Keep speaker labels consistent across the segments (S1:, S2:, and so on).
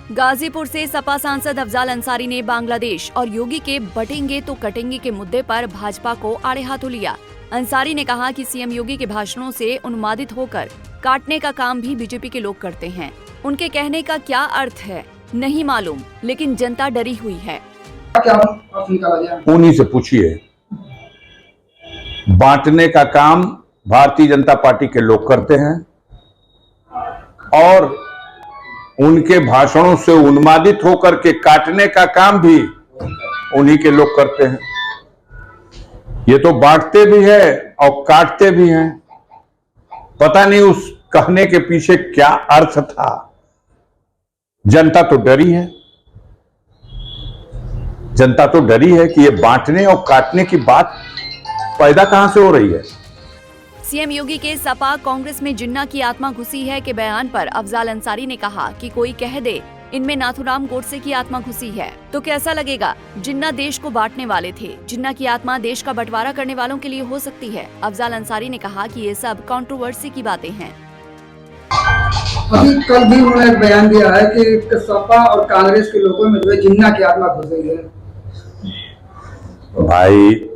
S1: गाजीपुर से सपा सांसद अफजाल अंसारी ने बांग्लादेश और योगी के बटेंगे तो कटेंगे के मुद्दे पर भाजपा को आड़े हाथों लिया। अंसारी ने कहा कि सीएम योगी के भाषणों से उन्मादित होकर काटने का काम भी बीजेपी के लोग करते हैं। उनके कहने का क्या अर्थ है नहीं मालूम, लेकिन जनता डरी हुई है।
S2: उन्हीं से पूछिए। बांटने का काम भारतीय जनता पार्टी के लोग करते हैं और उनके भाषणों से उन्मादित होकर के काटने का काम भी उन्हीं के लोग करते हैं। ये तो बांटते भी है और काटते भी हैं। पता नहीं उस कहने के पीछे क्या अर्थ था। जनता तो डरी है। जनता तो डरी है कि ये बांटने और काटने की बात पैदा कहां से हो रही है।
S1: सीएम योगी के सपा कांग्रेस में जिन्ना की आत्मा घुसी है के बयान पर अफजाल अंसारी ने कहा कि कोई कह दे इनमें नाथूराम गोडसे की आत्मा घुसी है तो कैसा लगेगा। जिन्ना देश को बांटने वाले थे। जिन्ना की आत्मा देश का बंटवारा करने वालों के लिए हो सकती है। अफजाल अंसारी ने कहा कि ये सब कंट्रोवर्सी की बातें हैं।
S3: अभी कल भी उन्होंने एक बयान दिया है कि सपा और कांग्रेस के लोगों में जो है जिन्ना की आत्मा घुस गई है।
S2: भाई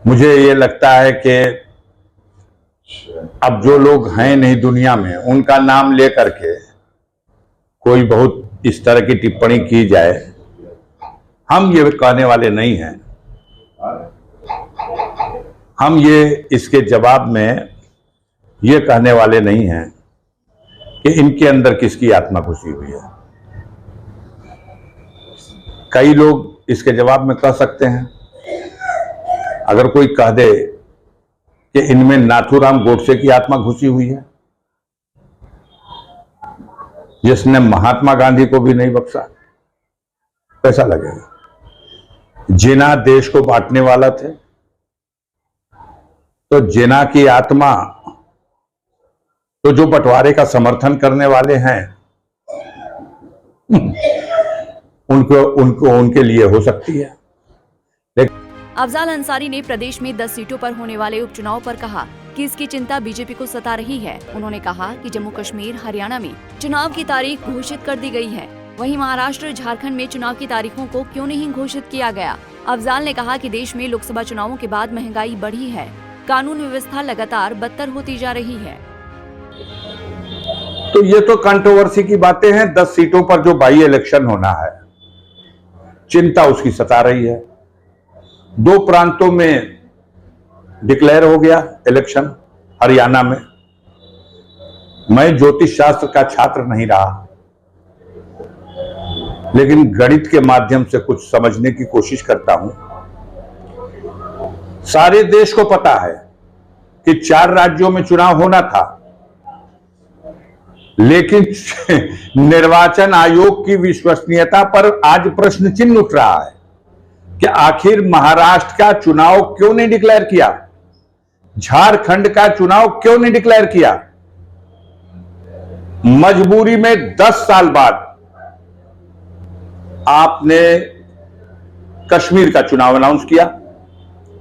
S2: मुझे ये लगता है कि अब जो लोग हैं नहीं दुनिया में उनका नाम लेकर के कोई बहुत इस तरह की टिप्पणी की जाए, हम ये कहने वाले नहीं हैं। हम ये इसके जवाब में ये कहने वाले नहीं हैं कि इनके अंदर किसकी आत्मा घुसी हुई है। कई लोग इसके जवाब में कह सकते हैं, अगर कोई कह दे कि इनमें नाथूराम गोडसे की आत्मा घुसी हुई है जिसने महात्मा गांधी को भी नहीं बख्शा, कैसा लगेगा। जिन्ना देश को बांटने वाला थे तो जिन्ना की आत्मा तो जो बंटवारे का समर्थन करने वाले हैं उनको उनके लिए हो सकती है।
S1: अफजाल अंसारी ने प्रदेश में 10 सीटों पर होने वाले उपचुनाव पर कहा कि इसकी चिंता बीजेपी को सता रही है। उन्होंने कहा कि जम्मू कश्मीर हरियाणा में चुनाव की तारीख घोषित कर दी गई है, वहीं महाराष्ट्र झारखंड में चुनाव की तारीखों को क्यों नहीं घोषित किया गया। अफजाल ने कहा कि देश में लोकसभा चुनावों के बाद महंगाई बढ़ी है, कानून व्यवस्था लगातार बदतर होती जा रही है।
S2: तो ये तो कंट्रोवर्सी की बातें हैं। 10 सीटों पर जो बाई इलेक्शन होना है, चिंता उसकी सता रही है। 2 प्रांतों में डिक्लेयर हो गया इलेक्शन हरियाणा में। मैं ज्योतिष शास्त्र का छात्र नहीं रहा, लेकिन गणित के माध्यम से कुछ समझने की कोशिश करता हूं। सारे देश को पता है कि 4 राज्यों में चुनाव होना था, लेकिन निर्वाचन आयोग की विश्वसनीयता पर आज प्रश्न चिन्ह उठ रहा है कि आखिर महाराष्ट्र का चुनाव क्यों नहीं डिक्लेयर किया, झारखंड का चुनाव क्यों नहीं डिक्लेयर किया। मजबूरी में 10 साल बाद आपने कश्मीर का चुनाव अनाउंस किया,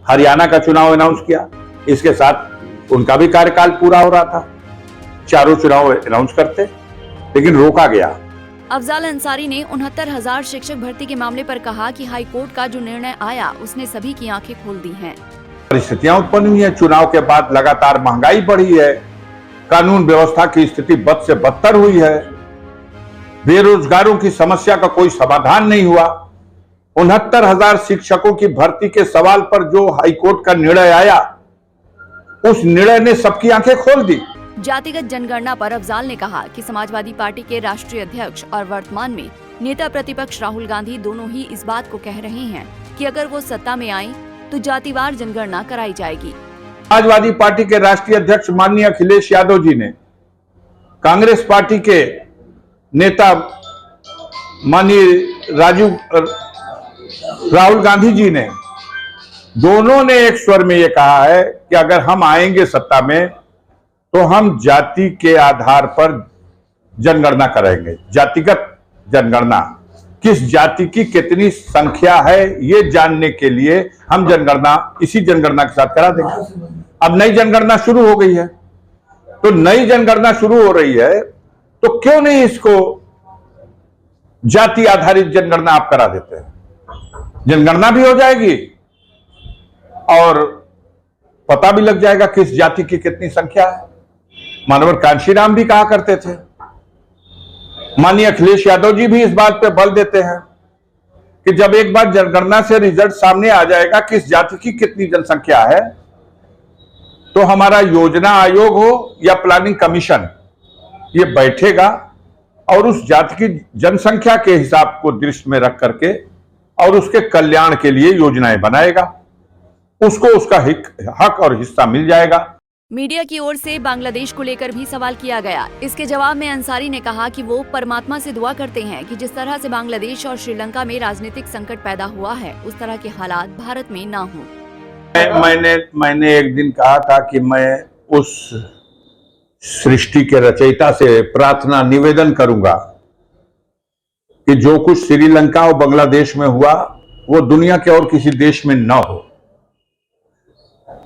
S2: हरियाणा का चुनाव अनाउंस किया। इसके साथ उनका भी कार्यकाल पूरा हो रहा था। चारों चुनाव अनाउंस करते, लेकिन रोका गया।
S1: अफजाल अंसारी ने 69,000 शिक्षक भर्ती के मामले पर कहा कि हाई कोर्ट का जो निर्णय आया उसने सभी की आंखें खोल दी हैं।
S2: परिस्थितियां उत्पन्न हुई हैं। चुनाव के बाद लगातार महंगाई बढ़ी है, कानून व्यवस्था की स्थिति बद से बदतर हुई है, बेरोजगारों की समस्या का कोई समाधान नहीं हुआ। 69,000 शिक्षकों की भर्ती के सवाल पर जो हाईकोर्ट का निर्णय आया, उस निर्णय ने सबकी आंखें खोल दी।
S1: जातिगत जनगणना पर अफजाल ने कहा कि समाजवादी पार्टी के राष्ट्रीय अध्यक्ष और वर्तमान में नेता प्रतिपक्ष राहुल गांधी दोनों ही इस बात को कह रहे हैं कि अगर वो सत्ता में आए तो जातिवार जनगणना कराई जाएगी।
S2: समाजवादी पार्टी के राष्ट्रीय अध्यक्ष माननीय अखिलेश यादव जी ने, कांग्रेस पार्टी के नेता माननीय राहुल गांधी जी ने, दोनों ने एक स्वर में ये कहा है कि अगर हम आएंगे सत्ता में तो हम जाति के आधार पर जनगणना करेंगे। जातिगत जनगणना, किस जाति की कितनी संख्या है ये जानने के लिए हम जनगणना इसी जनगणना के साथ करा देंगे। अब नई जनगणना शुरू हो गई है, तो नई जनगणना शुरू हो रही है तो क्यों नहीं इसको जाति आधारित जनगणना आप करा देते हैं, जनगणना भी हो जाएगी और पता भी लग जाएगा किस जाति की कितनी संख्या है। मानवर कांशीराम भी कहा करते थे, माननीय अखिलेश यादव जी भी इस बात पे बल देते हैं कि जब एक बार जनगणना से रिजल्ट सामने आ जाएगा किस जाति की कितनी जनसंख्या है, तो हमारा योजना आयोग हो या प्लानिंग कमीशन ये बैठेगा और उस जाति की जनसंख्या के हिसाब को दृष्टि में रख करके और उसके कल्याण के लिए योजनाएं बनाएगा, उसको उसका हक और हिस्सा मिल जाएगा।
S1: मीडिया की ओर से बांग्लादेश को लेकर भी सवाल किया गया। इसके जवाब में अंसारी ने कहा कि वो परमात्मा से दुआ करते हैं कि जिस तरह से बांग्लादेश और श्रीलंका में राजनीतिक संकट पैदा हुआ है उस तरह के हालात भारत में ना हो।
S2: मैंने एक दिन कहा था कि मैं उस सृष्टि के रचयिता से प्रार्थना निवेदन करूंगा कि जो कुछ श्रीलंका और बांग्लादेश में हुआ वो दुनिया के और किसी देश में न हो।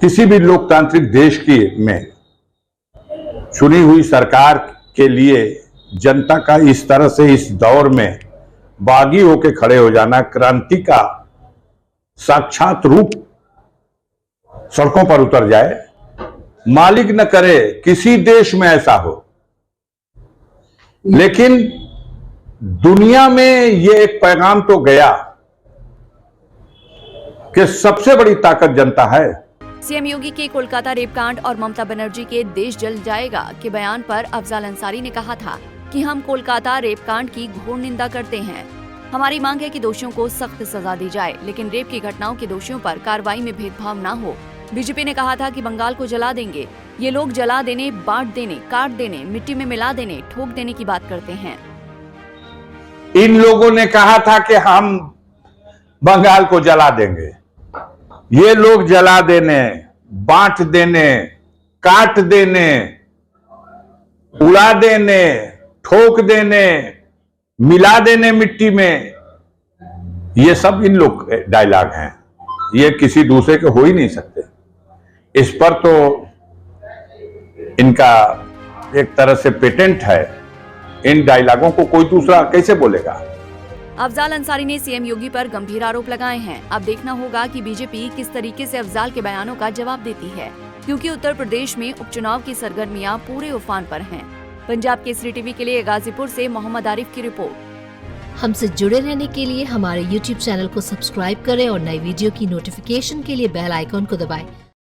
S2: किसी भी लोकतांत्रिक देश में चुनी हुई सरकार के लिए जनता का इस तरह से इस दौर में बागी होकर खड़े हो जाना, क्रांति का साक्षात रूप सड़कों पर उतर जाए, मालिक न करे किसी देश में ऐसा हो। लेकिन दुनिया में ये एक पैगाम तो गया कि सबसे बड़ी ताकत जनता है।
S1: सीएम योगी के कोलकाता रेपकांड और ममता बनर्जी के देश जल जाएगा के बयान पर अफजाल अंसारी ने कहा था कि हम कोलकाता रेपकांड की घोर निंदा करते हैं। हमारी मांग है कि दोषियों को सख्त सजा दी जाए, लेकिन रेप की घटनाओं के दोषियों पर कार्रवाई में भेदभाव न हो। बीजेपी ने कहा था कि बंगाल को जला देंगे। ये लोग जला देने, बांट देने, काट देने, मिट्टी में मिला देने, ठोक देने की बात करते हैं।
S2: इन लोगों ने कहा था कि हम बंगाल को जला देंगे। ये लोग जला देने, बांट देने, काट देने, उड़ा देने, ठोक देने, मिला देने मिट्टी में, ये सब इन लोग के डायलॉग हैं। ये किसी दूसरे के हो ही नहीं सकते। इस पर तो इनका एक तरह से पेटेंट है। इन डायलॉगों को कोई दूसरा कैसे बोलेगा।
S1: अफजाल अंसारी ने सीएम योगी पर गंभीर आरोप लगाए हैं। अब देखना होगा कि बीजेपी किस तरीके से अफजाल के बयानों का जवाब देती है, क्योंकि उत्तर प्रदेश में उपचुनाव की सरगर्मियां पूरे उफान पर हैं। पंजाब केसरी टीवी के लिए गाजीपुर से मोहम्मद आरिफ की रिपोर्ट।
S4: हमसे जुड़े रहने के लिए हमारे YouTube चैनल को सब्सक्राइब करें और नई वीडियो की नोटिफिकेशन के लिए बेल आइकॉन को दबाएं।